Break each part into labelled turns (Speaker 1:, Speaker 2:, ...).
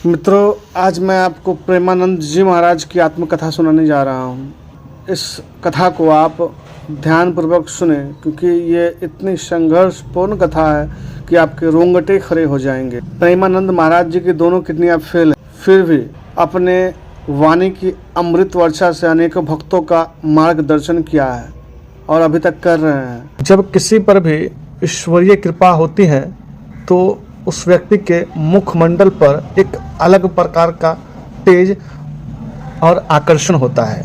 Speaker 1: मित्रों, आज मैं आपको प्रेमानंद जी महाराज की आत्मकथा सुनाने जा रहा हूँ। इस कथा को आप ध्यानपूर्वक सुने, क्योंकि ये इतनी संघर्षपूर्ण कथा है कि आपके रोंगटे खड़े हो जाएंगे। प्रेमानंद महाराज जी की दोनों किडनियाँ फेल हैं, फिर भी अपने वाणी की अमृत वर्षा से अनेकों भक्तों का मार्गदर्शन किया है और अभी तक कर रहे हैं। जब किसी पर भी ईश्वरीय कृपा होती है तो उस व्यक्ति के मुखमंडल पर एक अलग प्रकार का तेज और आकर्षण होता है।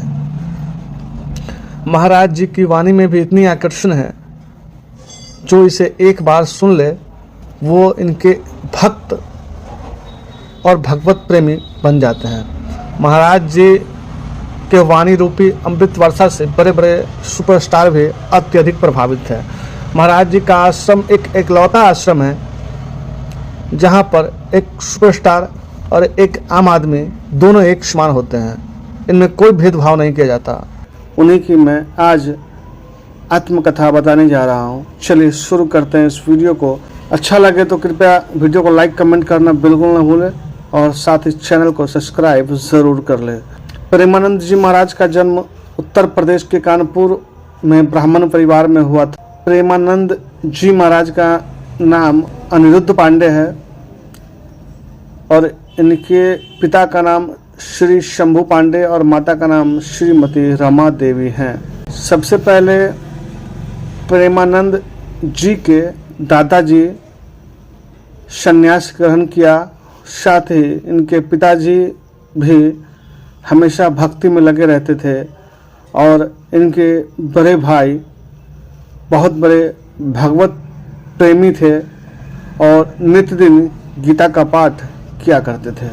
Speaker 1: महाराज जी की वाणी में भी इतनी आकर्षण है, जो इसे एक बार सुन ले वो इनके भक्त और भगवत प्रेमी बन जाते हैं। महाराज जी के वाणी रूपी अमृत वर्षा से बड़े बड़े सुपरस्टार भी अत्यधिक प्रभावित है। महाराज जी का आश्रम एक एकलौता आश्रम है जहाँ पर एक सुपरस्टार और एक आम आदमी दोनों एक समान होते हैं। इनमें कोई भेदभाव नहीं किया जाता। उन्हीं की मैं आज आत्मकथा बताने जा रहा हूँ। चलिए शुरू करते हैं इस वीडियो को। अच्छा लगे तो कृपया वीडियो को लाइक कमेंट करना बिल्कुल न भूलें और साथ ही चैनल को सब्सक्राइब ज़रूर कर लें। प्रेमानंद जी महाराज का जन्म उत्तर प्रदेश के कानपुर में ब्राह्मण परिवार में हुआ था। प्रेमानंद जी महाराज का नाम अनिरुद्ध पांडे है और इनके पिता का नाम श्री शंभू पांडे और माता का नाम श्रीमती रमा देवी हैं। सबसे पहले प्रेमानंद जी के दादाजी संन्यास ग्रहण किया, साथ ही इनके पिताजी भी हमेशा भक्ति में लगे रहते थे और इनके बड़े भाई बहुत बड़े भगवत प्रेमी थे और नित्य दिन गीता का पाठ किया करते थे।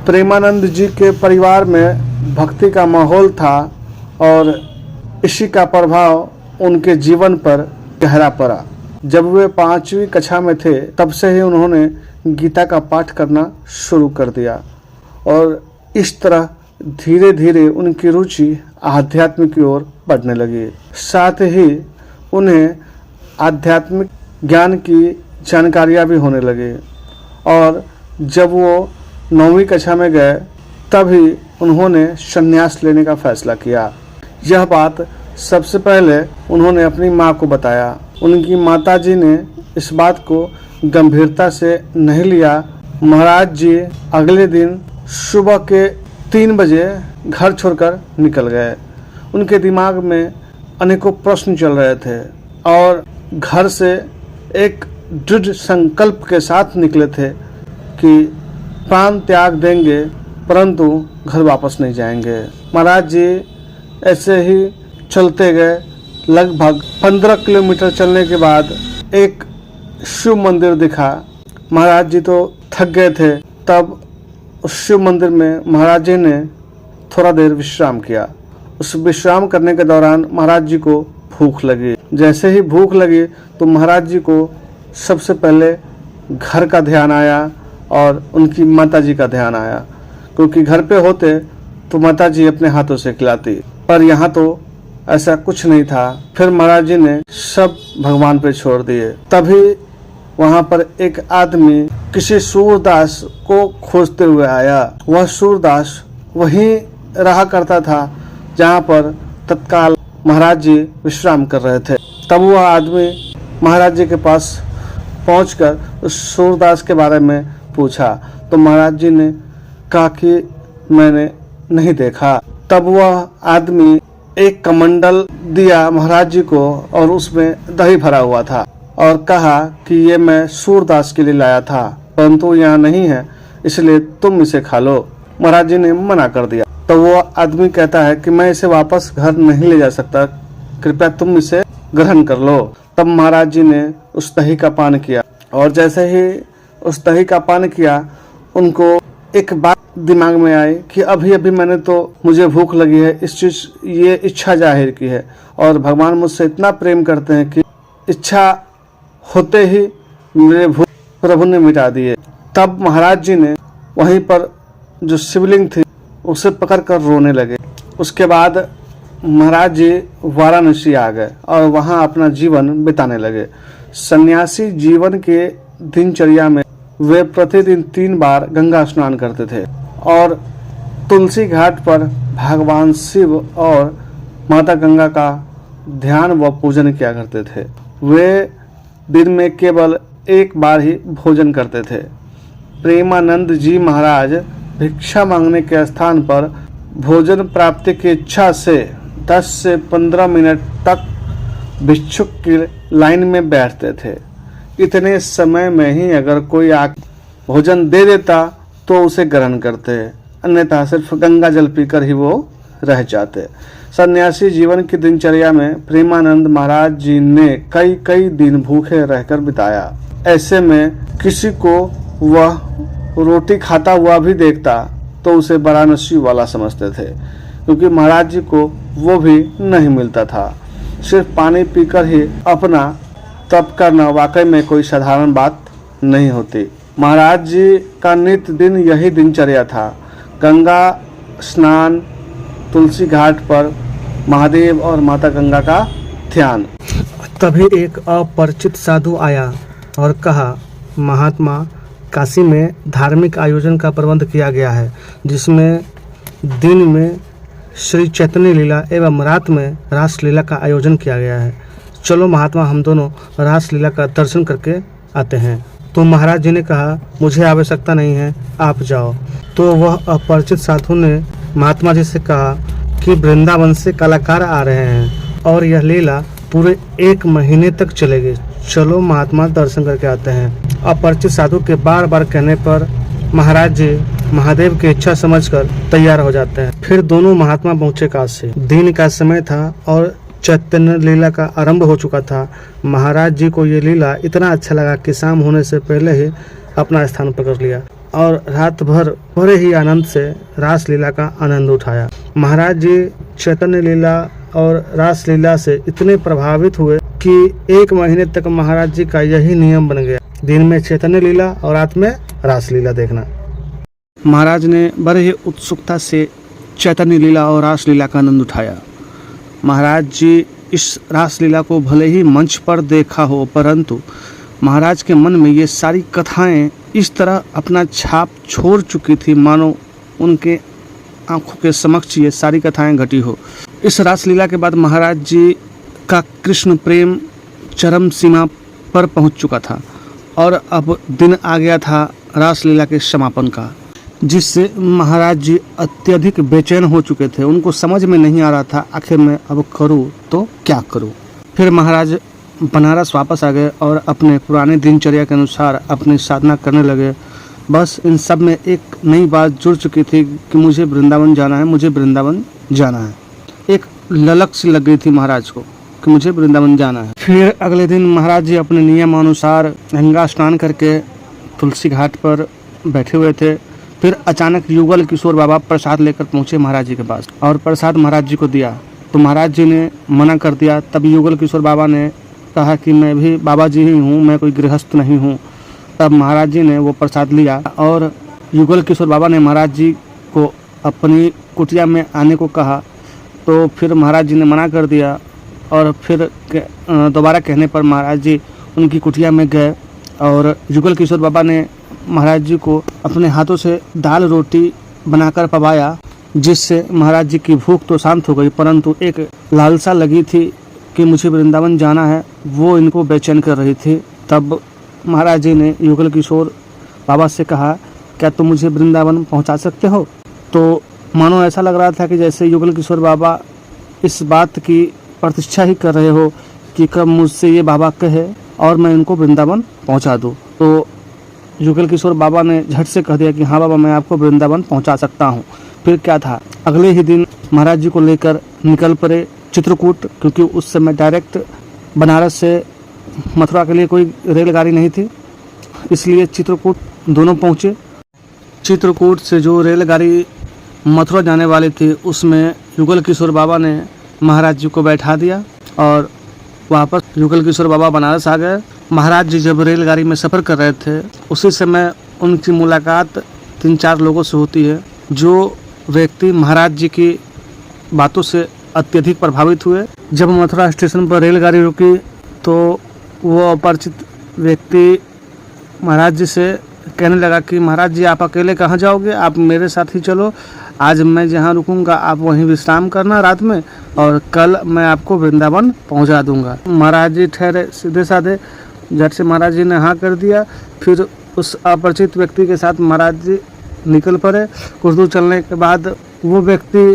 Speaker 1: प्रेमानंद जी के परिवार में भक्ति का माहौल था और इसी का प्रभाव उनके जीवन पर गहरा पड़ा। जब वे 5वीं कक्षा में थे तब से ही उन्होंने गीता का पाठ करना शुरू कर दिया और इस तरह धीरे धीरे उनकी रुचि आध्यात्म की ओर बढ़ने लगी। साथ ही उन्हें आध्यात्मिक ज्ञान की जानकारियाँ भी होने लगी और जब वो 9वीं कक्षा में गए तभी उन्होंने संन्यास लेने का फैसला किया। यह बात सबसे पहले उन्होंने अपनी माँ को बताया। उनकी माताजी ने इस बात को गंभीरता से नहीं लिया। महाराज जी अगले दिन सुबह के 3 बजे घर छोड़कर निकल गए। उनके दिमाग में अनेकों प्रश्न चल रहे थे और घर से एक दृढ़ संकल्प के साथ निकले थे कि प्राण त्याग देंगे परंतु घर वापस नहीं जाएंगे। महाराज जी ऐसे ही चलते गए। लगभग 15 किलोमीटर चलने के बाद एक शिव मंदिर दिखा। महाराज जी तो थक गए थे। तब उस शिव मंदिर में महाराज जी ने थोड़ा देर विश्राम किया। उस विश्राम करने के दौरान महाराज जी को भूख लगी। जैसे ही भूख लगी तो महाराज जी को सबसे पहले घर का ध्यान आया और उनकी माताजी का ध्यान आया, क्योंकि घर पे होते तो माताजी अपने हाथों से खिलाती, पर यहाँ तो ऐसा कुछ नहीं था। फिर महाराज जी ने सब भगवान पे छोड़ दिए। तभी वहाँ पर एक आदमी किसी सूरदास को खोजते हुए आया। वह सूरदास वहीं रहा करता था जहाँ पर तत्काल महाराज जी विश्राम कर रहे थे। तब वह आदमी महाराज जी के पास पहुंचकर उस सूरदास के बारे में पूछा तो महाराज जी ने कहा कि मैंने नहीं देखा। तब वह आदमी एक कमंडल दिया महाराज जी को और उसमें दही भरा हुआ था और कहा कि ये मैं सूरदास के लिए लाया था, परंतु यहाँ नहीं है, इसलिए तुम इसे खा लो। महाराज जी ने मना कर दिया। तो वो आदमी कहता है कि मैं इसे वापस घर नहीं ले जा सकता, कृपया तुम इसे ग्रहण कर लो। तब महाराज जी ने उस दही का पान किया और जैसे ही उस दही का पान किया उनको एक बात दिमाग में आई कि अभी अभी मैंने तो मुझे भूख लगी है, इस चीज ये इच्छा जाहिर की है और भगवान मुझसे इतना प्रेम करते हैं कि इच्छा होते ही मेरे भूख प्रभु ने मिटा दिए। तब महाराज जी ने वहीं पर जो शिवलिंग थी उसे पकड़कर रोने लगे। उसके बाद महाराज जी वाराणसी आ गए और वहाँ अपना जीवन बिताने लगे। सन्यासी जीवन के दिनचर्या में वे प्रतिदिन 3 बार गंगा स्नान करते थे और तुलसी घाट पर भगवान शिव और माता गंगा का ध्यान व पूजन किया करते थे। वे दिन में केवल एक बार ही भोजन करते थे। प्रेमानंद जी महाराज भिक्षा मांगने के स्थान पर भोजन प्राप्ति की इच्छा से 10 से 15 मिनट तक भिक्षुक की लाइन में बैठते थे। इतने समय में ही अगर कोई आकर भोजन दे देता तो उसे ग्रहण करते, अन्यथा सिर्फ गंगा जल पीकर ही वो रह जाते। सन्यासी जीवन की दिनचर्या में प्रेमानंद महाराज जी ने कई दिन भूखे रहकर बिताया। ऐसे में किसी को वह रोटी खाता हुआ भी देखता तो उसे बड़ा नसीब वाला समझते थे, क्योंकि महाराज जी को वो भी नहीं मिलता था। सिर्फ पानी पीकर ही अपना तप करना वाकई में कोई साधारण बात नहीं होती। महाराज जी का नित्य दिन यही दिनचर्या था। गंगा स्नान, तुलसी घाट पर महादेव और माता गंगा का ध्यान।
Speaker 2: तभी एक अपरिचित साधु आया और कहा, महात्मा, काशी में धार्मिक आयोजन का प्रबंध किया गया है, जिसमें दिन में श्री चैतन्य लीला एवं रात में रास लीला का आयोजन किया गया है। चलो महात्मा, हम दोनों रास लीला का दर्शन करके आते हैं। तो महाराज जी ने कहा, मुझे आवश्यकता नहीं है, आप जाओ। तो वह अपरिचित साधु ने महात्मा जी से कहा कि वृंदावन से कलाकार आ रहे हैं और यह लीला पूरे 1 महीने तक चलेगी। चलो महात्मा, दर्शन करके आते हैं। अपरिचित साधु के बार बार कहने पर महाराज जी महादेव की इच्छा समझकर तैयार हो जाते हैं। फिर दोनों महात्मा पहुंचे काशी। दिन का समय था और चैतन्य लीला का आरंभ हो चुका था। महाराज जी को ये लीला इतना अच्छा लगा कि शाम होने से पहले ही अपना स्थान पकड़ लिया और रात भर बड़े ही आनंद से रास लीला का आनंद उठाया। महाराज जी चैतन्य लीला और रास लीला से इतने प्रभावित हुए कि 1 महीने तक महाराज जी का यही नियम बन गया, दिन में चैतन्य लीला और रात में रास लीला देखना।
Speaker 1: महाराज ने बड़े ही उत्सुकता से चैतन्य लीला और रास लीला का आनंद उठाया। महाराज जी इस रास लीला को भले ही मंच पर देखा हो, परंतु महाराज के मन में ये सारी कथाएं इस तरह अपना छाप छोड़ चुकी थी, मानो उनके आंखों के समक्ष ये सारी कथाएं घटी हो। इस रास लीला के बाद महाराज जी का कृष्ण प्रेम चरम सीमा पर पहुंच चुका था और अब दिन आ गया था रास लीला के समापन का, जिससे महाराज जी अत्यधिक बेचैन हो चुके थे। उनको समझ में नहीं आ रहा था आखिर मैं अब करूं तो क्या करूं। फिर महाराज बनारस वापस आ गए और अपने पुराने दिनचर्या के अनुसार अपनी साधना करने लगे। बस इन सब में एक नई बात जुड़ चुकी थी कि मुझे वृंदावन जाना है, मुझे वृंदावन जाना है। एक ललक सी लग गई थी महाराज को कि मुझे वृंदावन जाना है। फिर अगले दिन महाराज जी अपने नियमानुसार गंगा स्नान करके तुलसी घाट पर बैठे हुए थे। फिर अचानक युगल किशोर बाबा प्रसाद लेकर पहुंचे महाराज जी के पास और प्रसाद महाराज जी को दिया तो महाराज जी ने मना कर दिया। तब युगल किशोर बाबा ने कहा कि मैं भी बाबा जी ही हूँ, मैं कोई गृहस्थ नहीं हूँ। तब महाराज जी ने वो प्रसाद लिया और युगल किशोर बाबा ने महाराज जी को अपनी कुटिया में आने को कहा तो फिर महाराज जी ने मना कर दिया और फिर दोबारा कहने पर महाराज जी उनकी कुटिया में गए और युगल किशोर बाबा ने महाराज जी को अपने हाथों से दाल रोटी बनाकर पवाया, जिससे महाराज जी की भूख तो शांत हो गई, परंतु एक लालसा लगी थी कि मुझे वृंदावन जाना है, वो इनको बेचैन कर रही थी। तब महाराज जी ने युगल किशोर बाबा से कहा, क्या तुम मुझे वृंदावन पहुंचा सकते हो? तो मानो ऐसा लग रहा था कि जैसे युगल किशोर बाबा इस बात की प्रतीक्षा ही कर रहे हो कि कब मुझसे ये बाबा कहे और मैं इनको वृंदावन पहुंचा दूं। तो युगल किशोर बाबा ने झट से कह दिया कि हाँ बाबा, मैं आपको वृंदावन पहुंचा सकता हूं। फिर क्या था, अगले ही दिन महाराज जी को लेकर निकल पड़े चित्रकूट, क्योंकि उस समय डायरेक्ट बनारस से मथुरा के लिए कोई रेलगाड़ी नहीं थी, इसलिए चित्रकूट दोनों पहुंचे। चित्रकूट से जो रेलगाड़ी मथुरा जाने वाली थी उसमें युगल किशोर बाबा ने महाराज जी को बैठा दिया और वापस युगल किशोर बाबा बनारस आ गए। महाराज जी जब रेलगाड़ी में सफ़र कर रहे थे उसी समय उनकी मुलाकात 3-4 लोगों से होती है, जो व्यक्ति महाराज जी की बातों से अत्यधिक प्रभावित हुए। जब मथुरा स्टेशन पर रेलगाड़ी रुकी तो वो अपरिचित व्यक्ति महाराज जी से कहने लगा कि महाराज जी आप अकेले कहाँ जाओगे, आप मेरे साथ ही चलो। आज मैं जहाँ रुकूंगा आप वहीं विश्राम करना रात में, और कल मैं आपको वृंदावन पहुँचा दूंगा। महाराज जी ठहरे सीधे साधे, झट से महाराज जी ने हाँ कर दिया। फिर उस अपरिचित व्यक्ति के साथ महाराज जी निकल पड़े। कुछ दूर चलने के बाद वो व्यक्ति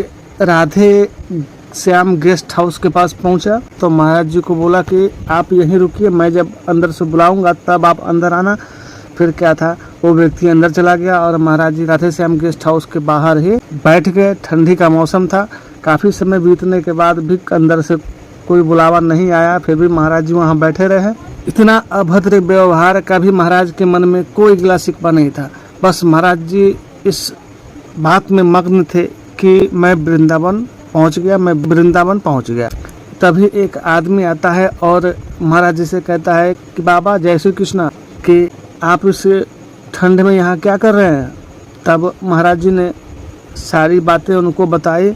Speaker 1: राधे श्याम गेस्ट हाउस के पास पहुंचा तो महाराज जी को बोला कि आप यहीं रुकिए, मैं जब अंदर से बुलाऊंगा तब आप अंदर आना। फिर क्या था, वो व्यक्ति अंदर चला गया और महाराज जी राधे श्याम गेस्ट हाउस के बाहर ही बैठ गए। ठंडी का मौसम था। काफ़ी समय बीतने के बाद भी अंदर से कोई बुलावा नहीं आया, फिर भी महाराज जी वहाँ बैठे रहे। इतना अभद्र व्यवहार का भी महाराज के मन में कोई गिला शिकवा नहीं था। बस महाराज जी इस बात में मग्न थे कि मैं वृंदावन पहुंच गया। तभी एक आदमी आता है और महाराज जी से कहता है कि बाबा जय श्री कृष्णा, कि आप इस ठंड में यहाँ क्या कर रहे हैं। तब महाराज जी ने सारी बातें उनको बताई।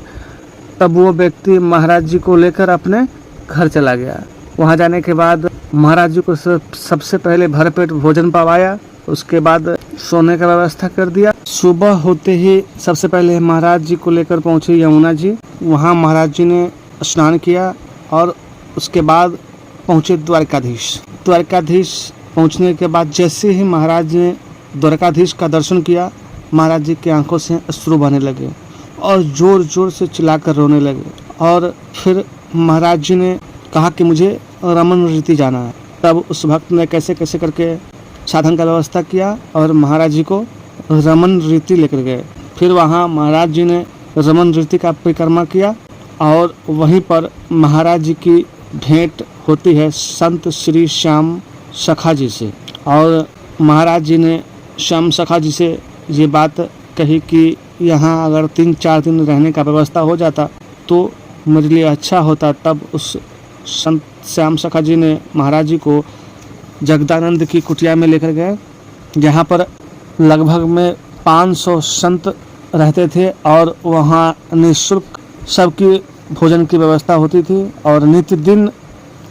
Speaker 1: तब वो व्यक्ति महाराज जी को लेकर अपने घर चला गया। वहाँ जाने के बाद महाराज जी को सबसे पहले भरपेट भोजन पवाया, उसके बाद सोने का व्यवस्था कर दिया। सुबह होते ही सबसे पहले महाराज जी को लेकर पहुंचे यमुना जी। वहां महाराज जी ने स्नान किया और उसके बाद पहुंचे द्वारकाधीश। द्वारकाधीश पहुंचने के बाद जैसे ही महाराज जी ने द्वारकाधीश का दर्शन किया, महाराज जी की आंखों से अश्रु बहने लगे और जोर जोर से चिल्लाकर रोने लगे। और फिर महाराज जी ने कहा कि मुझे रमन रीति जाना है। तब उस भक्त ने कैसे कैसे करके साधन का व्यवस्था किया और महाराज जी को रमन रीति लेकर गए। फिर वहाँ महाराज जी ने रमन रीति का परिक्रमा किया और वहीं पर महाराज जी की भेंट होती है संत श्री श्याम सखा जी से। और महाराज जी ने श्याम सखा जी से ये बात कही कि यहाँ अगर 3-4 दिन रहने का व्यवस्था हो जाता तो मेरे लिए अच्छा होता। तब उस संत श्याम सखा जी ने महाराज जी को जगदानंद की कुटिया में लेकर गए, जहाँ पर लगभग में 500 संत रहते थे और वहाँ निःशुल्क सबकी भोजन की व्यवस्था होती थी। और नित्य दिन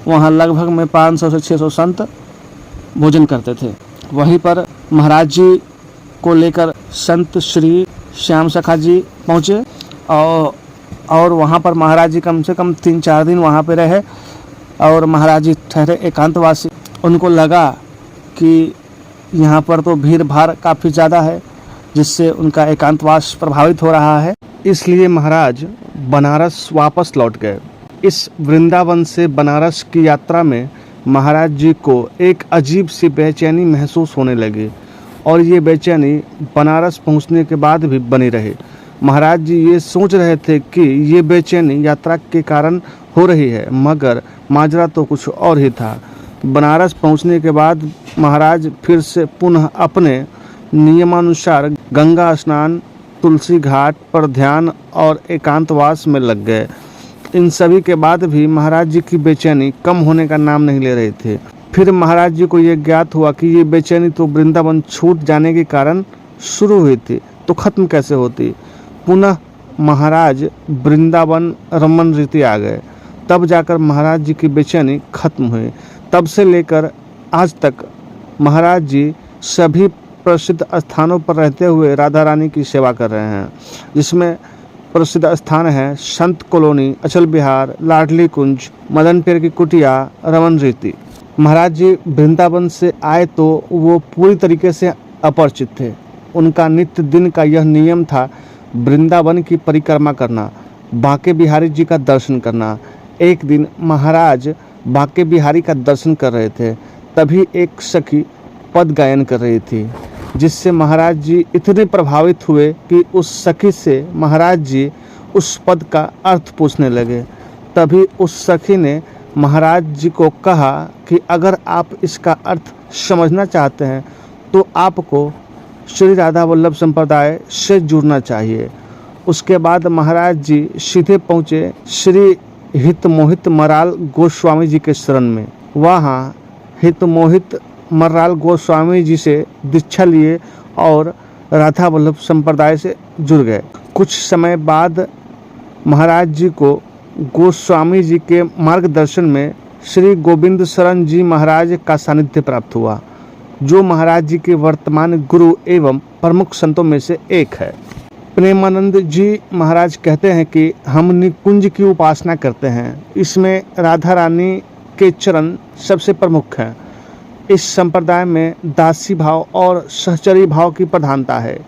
Speaker 1: वहाँ लगभग में 500 से 600 संत भोजन करते थे। वहीं पर महाराज जी को लेकर संत श्री श्याम सखा जी पहुँचे और वहाँ पर महाराज जी कम से कम 3-4 दिन वहाँ पे रहे और महाराज जी ठहरे एकांतवासी। उनको लगा कि यहाँ पर तो भीड़ भाड़ काफ़ी ज़्यादा है, जिससे उनका एकांतवास प्रभावित हो रहा है। इसलिए महाराज बनारस वापस लौट गए। इस वृंदावन से बनारस की यात्रा में महाराज जी को एक अजीब सी बेचैनी महसूस होने लगी और ये बेचैनी बनारस पहुँचने के बाद भी बनी रही। महाराज जी ये सोच रहे थे कि ये बेचैनी यात्रा के कारण हो रही है, मगर माजरा तो कुछ और ही था। बनारस पहुंचने के बाद महाराज फिर से पुनः अपने नियमानुसार गंगा स्नान, तुलसी घाट पर ध्यान और एकांतवास में लग गए। इन सभी के बाद भी महाराज जी की बेचैनी कम होने का नाम नहीं ले रहे थे। फिर महाराज जी को यह ज्ञात हुआ कि ये बेचैनी तो वृंदावन छूट जाने के कारण शुरू हुई थी, तो खत्म कैसे होती। पुनः महाराज वृंदावन रमन रीति आ गए। तब जाकर महाराज जी की बेचैनी खत्म हुई। तब से लेकर आज तक महाराज जी सभी प्रसिद्ध स्थानों पर रहते हुए राधा रानी की सेवा कर रहे हैं, जिसमें प्रसिद्ध स्थान है संत कॉलोनी, अचल विहार, लाडली कुंज, मदन पीर की कुटिया, रमन रीति। महाराज जी वृंदावन से आए तो वो पूरी तरीके से अपरिचित थे। उनका नित्य दिन का यह नियम था वृंदावन की परिक्रमा करना, बांके बिहारी जी का दर्शन करना। एक दिन महाराज बांके बिहारी का दर्शन कर रहे थे, तभी एक सखी पद गायन कर रही थी, जिससे महाराज जी इतने प्रभावित हुए कि उस सखी से महाराज जी उस पद का अर्थ पूछने लगे। तभी उस सखी ने महाराज जी को कहा कि अगर आप इसका अर्थ समझना चाहते हैं तो आपको श्री राधा वल्लभ संप्रदाय से जुड़ना चाहिए। उसके बाद महाराज जी सीधे पहुँचे श्री हितमोहित मराल गोस्वामी जी के शरण में। वहाँ हितमोहित मराल गोस्वामी जी से दीक्षा लिए और राधा वल्लभ संप्रदाय से जुड़ गए। कुछ समय बाद महाराज जी को गोस्वामी जी के मार्गदर्शन में श्री गोविंद शरण जी महाराज का सानिध्य प्राप्त हुआ जो महाराज जी के वर्तमान गुरु एवं प्रमुख संतों में से एक है। प्रेमानंद जी महाराज कहते हैं कि हम निकुंज की उपासना करते हैं, इसमें राधा रानी के चरण सबसे प्रमुख हैं। इस संप्रदाय में दासी भाव और सहचरी भाव की प्रधानता है।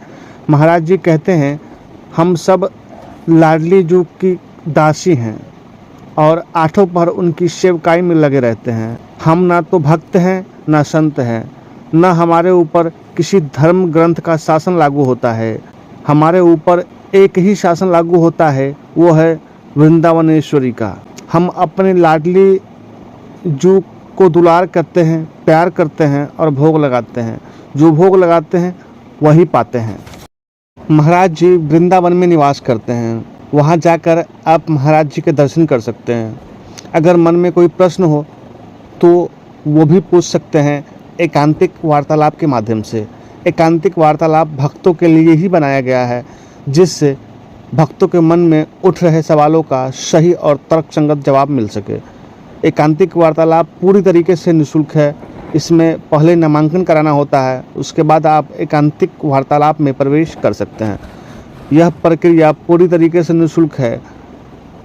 Speaker 1: महाराज जी कहते हैं हम सब लाडली जू की दासी हैं और आठों पहर उनकी सेवकाई में लगे रहते हैं। हम ना तो भक्त हैं ना संत हैं, न हमारे ऊपर किसी धर्म ग्रंथ का शासन लागू होता है। हमारे ऊपर एक ही शासन लागू होता है, वो है वृंदावनेश्वरी का। हम अपने लाडली जू को दुलार करते हैं, प्यार करते हैं और भोग लगाते हैं। जो भोग लगाते हैं वही पाते हैं। महाराज जी वृंदावन में निवास करते हैं, वहाँ जाकर आप महाराज जी के दर्शन कर सकते हैं। अगर मन में कोई प्रश्न हो तो वो भी पूछ सकते हैं एकांतिक वार्तालाप के माध्यम से। एकांतिक वार्तालाप भक्तों के लिए ही बनाया गया है, जिससे भक्तों के मन में उठ रहे सवालों का सही और तर्कसंगत जवाब मिल सके। एकांतिक वार्तालाप पूरी तरीके से निःशुल्क है। इसमें पहले नामांकन कराना होता है, उसके बाद आप एकांतिक वार्तालाप में प्रवेश कर सकते हैं। यह प्रक्रिया पूरी तरीके से निःशुल्क है।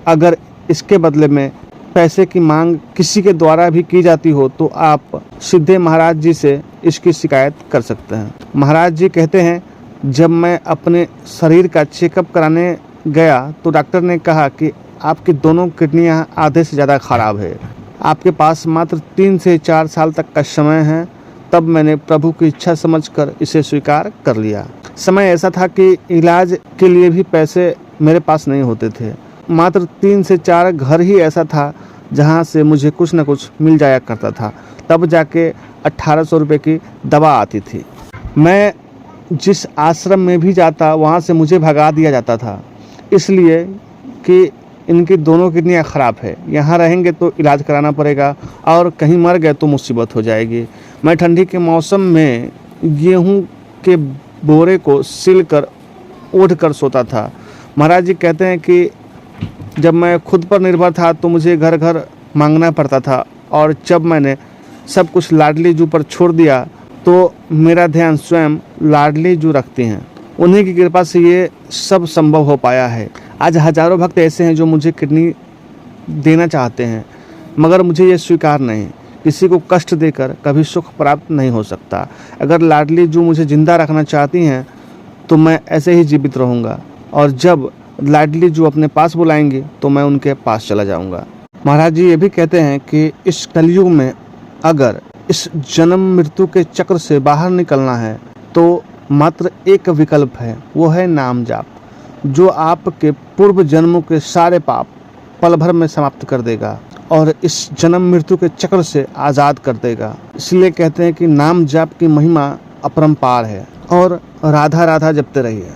Speaker 1: अगर इसके बदले में पैसे की मांग किसी के द्वारा भी की जाती हो तो आप सीधे महाराज जी से इसकी शिकायत कर सकते हैं। महाराज जी कहते हैं जब मैं अपने शरीर का चेकअप कराने गया तो डॉक्टर ने कहा कि आपकी दोनों किडनियां आधे से ज़्यादा खराब है, आपके पास मात्र 3 से 4 साल तक का समय है। तब मैंने प्रभु की इच्छा समझकर इसे स्वीकार कर लिया। समय ऐसा था कि इलाज के लिए भी पैसे मेरे पास नहीं होते थे। मात्र 3 से 4 घर ही ऐसा था जहां से मुझे कुछ न कुछ मिल जाया करता था। तब जाके 1800 रुपये की दवा आती थी। मैं जिस आश्रम में भी जाता वहां से मुझे भगा दिया जाता था, इसलिए कि इनकी दोनों किडनियाँ ख़राब है, यहाँ रहेंगे तो इलाज कराना पड़ेगा और कहीं मर गए तो मुसीबत हो जाएगी। मैं ठंडी के मौसम में गेहूँ के बोरे को सिल कर ओढ़ कर सोता था। महाराज जी कहते हैं कि जब मैं खुद पर निर्भर था तो मुझे घर घर मांगना पड़ता था, और जब मैंने सब कुछ लाडली जू पर छोड़ दिया तो मेरा ध्यान स्वयं लाडली जू रखती हैं। उन्हीं की कृपा से ये सब संभव हो पाया है। आज हजारों भक्त ऐसे हैं जो मुझे किडनी देना चाहते हैं, मगर मुझे ये स्वीकार नहीं। किसी को कष्ट देकर कभी सुख प्राप्त नहीं हो सकता। अगर लाडली जू मुझे जिंदा रखना चाहती हैं तो मैं ऐसे ही जीवित रहूँगा, और जब लाडली जू अपने पास बुलाएंगी तो मैं उनके पास चला जाऊँगा। महाराज जी ये भी कहते हैं कि इस कलयुग में अगर इस जन्म मृत्यु के चक्र से बाहर निकलना है तो मात्र एक विकल्प है, वो है नाम जाप, जो आपके पूर्व जन्मों के सारे पाप पल भर में समाप्त कर देगा और इस जन्म मृत्यु के चक्र से आज़ाद कर देगा। इसलिए कहते हैं कि नाम जाप की महिमा अपरंपार है, और राधा राधा जपते रहिए।